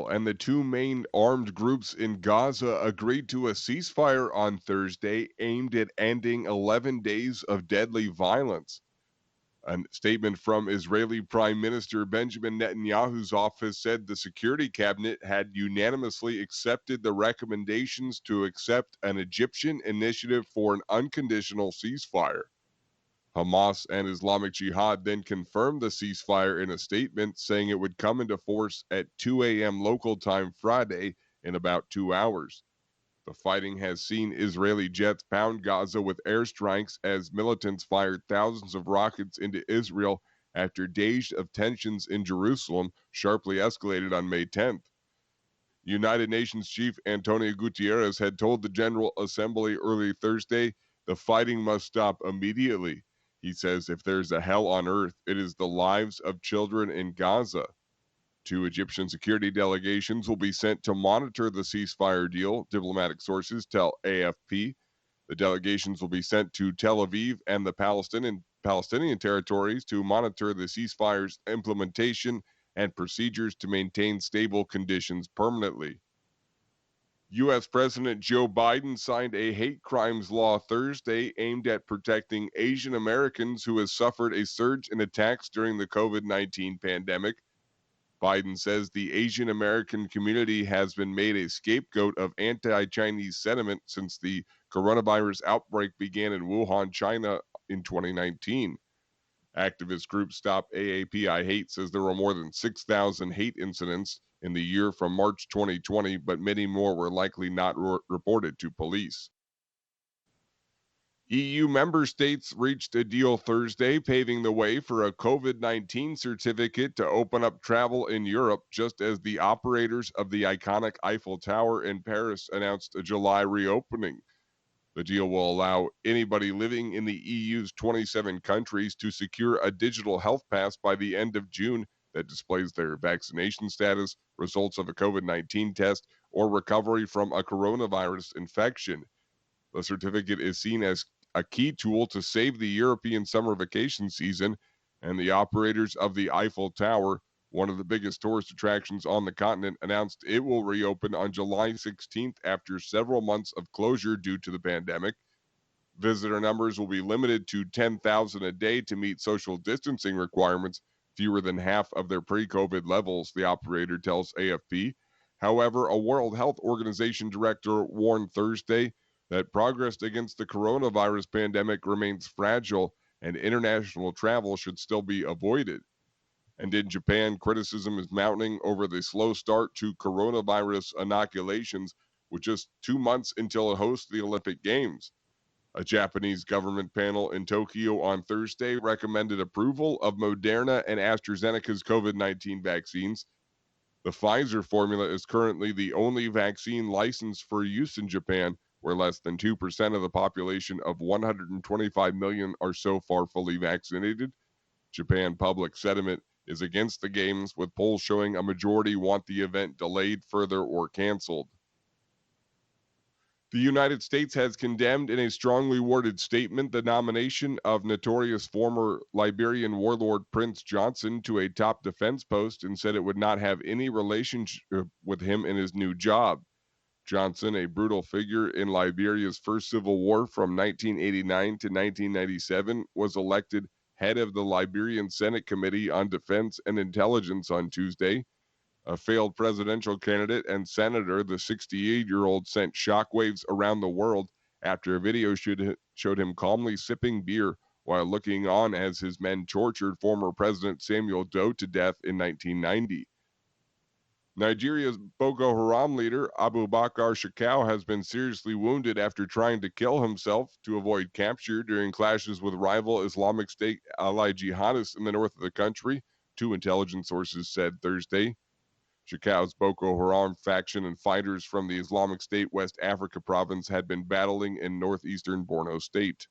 Israel and the two main armed groups in Gaza agreed to a ceasefire on Thursday aimed at ending 11 days of deadly violence. A statement from Israeli Prime Minister Benjamin Netanyahu's office said the Security Cabinet had unanimously accepted the recommendations to accept an Egyptian initiative for an unconditional ceasefire. Hamas and Islamic Jihad then confirmed the ceasefire in a statement, saying it would come into force at 2 a.m. local time Friday in about 2 hours. The fighting has seen Israeli jets pound Gaza with airstrikes as militants fired thousands of rockets into Israel after days of tensions in Jerusalem sharply escalated on May 10th. United Nations Chief Antonio Guterres had told the General Assembly early Thursday the fighting must stop immediately. He says if there's a hell on earth, it is the lives of children in Gaza. Two Egyptian security delegations will be sent to monitor the ceasefire deal, diplomatic sources tell AFP. The delegations will be sent to Tel Aviv and the Palestinian territories to monitor the ceasefire's implementation and procedures to maintain stable conditions permanently. U.S. President Joe Biden signed a hate crimes law Thursday aimed at protecting Asian Americans who have suffered a surge in attacks during the COVID-19 pandemic. Biden says the Asian American community has been made a scapegoat of anti Chinese sentiment since the coronavirus outbreak began in Wuhan, China in 2019. Activist group Stop AAPI Hate says there were more than 6,000 hate incidents in the year from March 2020, but many more were likely not reported to police. EU member states reached a deal Thursday, paving the way for a COVID 19 certificate to open up travel in Europe, just as the operators of the iconic Eiffel Tower in Paris announced a July reopening. The deal will allow anybody living in the EU's 27 countries to secure a digital health pass by the end of June that displays their vaccination status, results of a COVID 19 test, or recovery from a coronavirus infection. The certificate is seen as a key tool to save the European summer vacation season, and the operators of the Eiffel Tower, one of the biggest tourist attractions on the continent, announced it will reopen on July 16th after several months of closure due to the pandemic. Visitor numbers will be limited to 10,000 a day to meet social distancing requirements, fewer than half of their pre-COVID levels, the operator tells AFP. However, a World Health Organization director warned Thursday that progress against the coronavirus pandemic remains fragile and international travel should still be avoided. And in Japan, criticism is mounting over the slow start to coronavirus inoculations with just 2 months until it hosts the Olympic Games. A Japanese government panel in Tokyo on Thursday recommended approval of Moderna and AstraZeneca's COVID 19 vaccines. The Pfizer formula is currently the only vaccine licensed for use in Japan, where less than 2% of the population of 125 million are so far fully vaccinated. Japan public sentiment is against the games, with polls showing a majority want the event delayed further or canceled. The United States has condemned in a strongly worded statement the nomination of notorious former Liberian warlord Prince Johnson to a top defense post and said it would not have any relationship with him in his new job. Johnson, a brutal figure in Liberia's first civil war from 1989 to 1997, was elected head of the Liberian Senate Committee on Defense and Intelligence on Tuesday. A failed presidential candidate and senator, the 68-year-old sent shockwaves around the world after a video showed him calmly sipping beer while looking on as his men tortured former President Samuel Doe to death in 1990. Nigeria's Boko Haram leader, Abu Bakr Shekau, has been seriously wounded after trying to kill himself to avoid capture during clashes with rival Islamic State ally jihadists in the north of the country, two intelligence sources said Thursday. Shekau's Boko Haram faction and fighters from the Islamic State West Africa province had been battling in northeastern Borno State.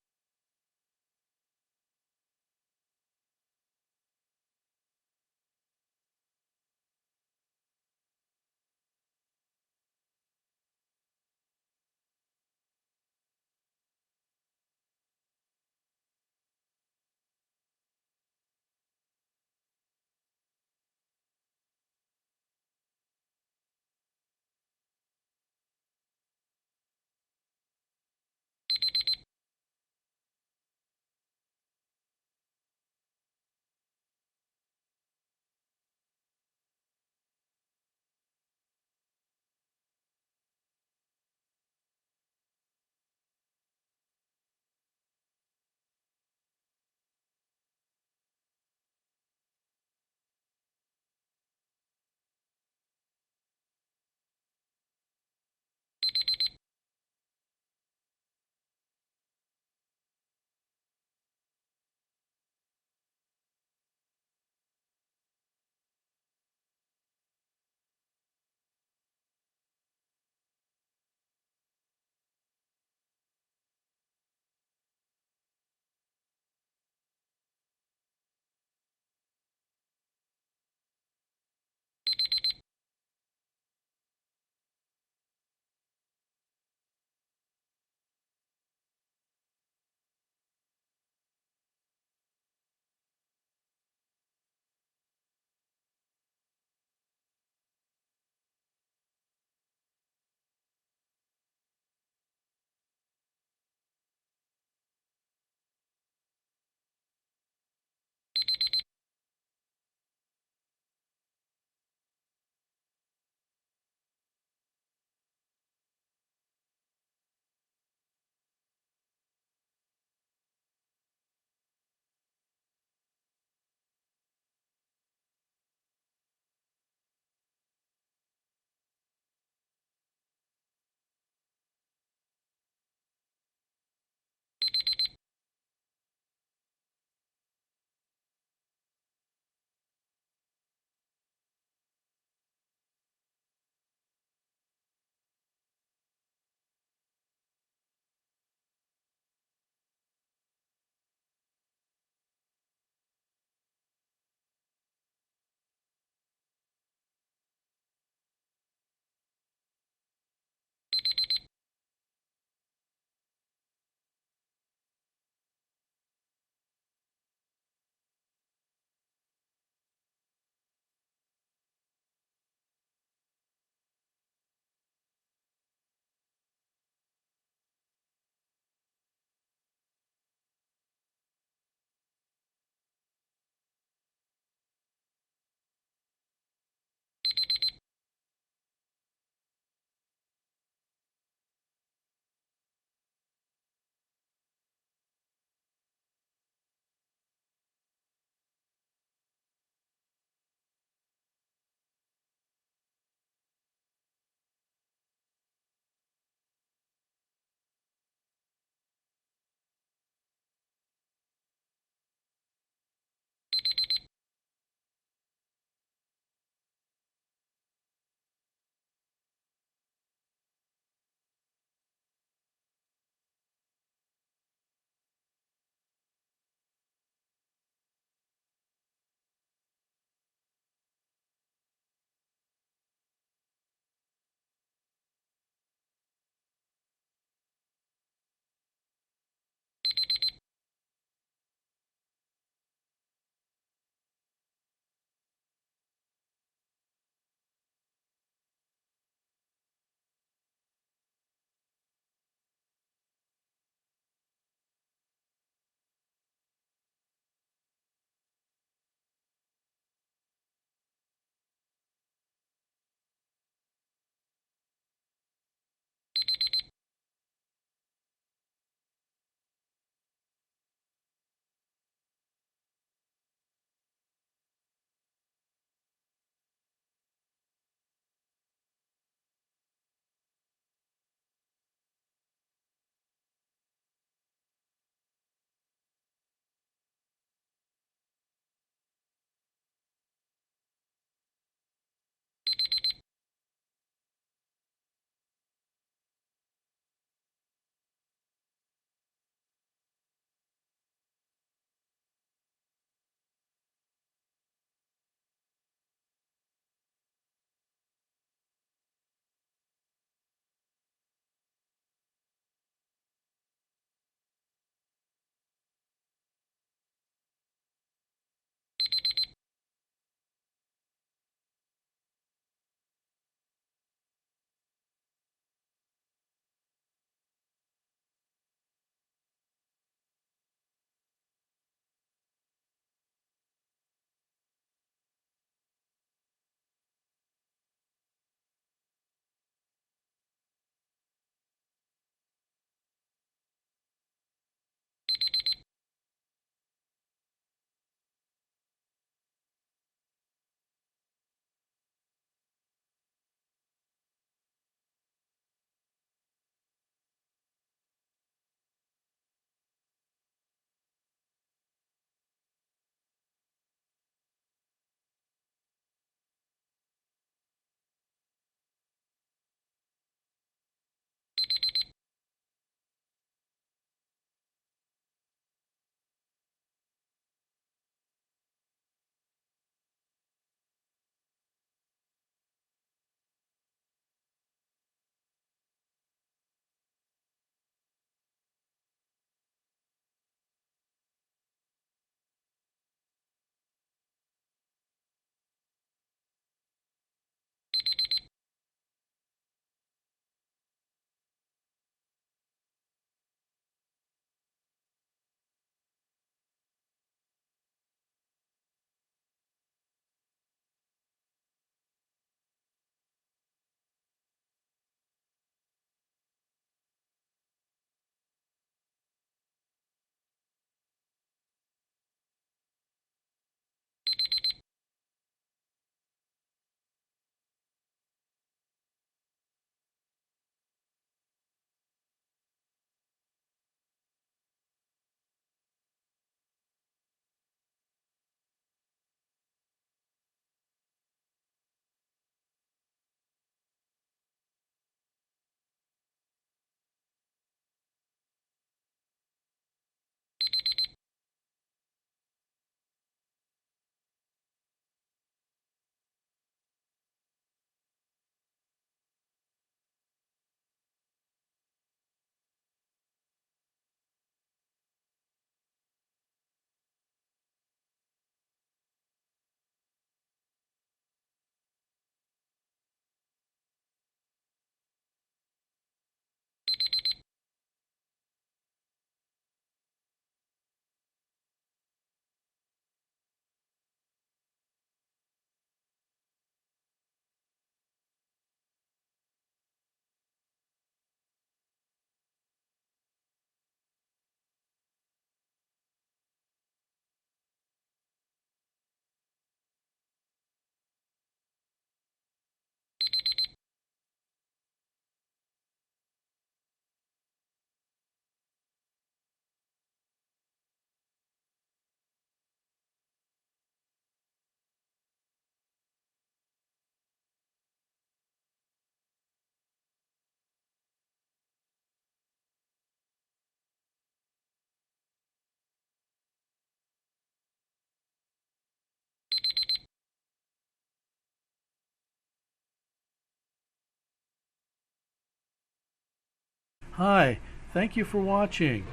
Hi, thank you for watching.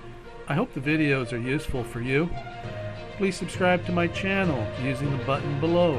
I hope the videos are useful for you. Please subscribe to my channel using the button below.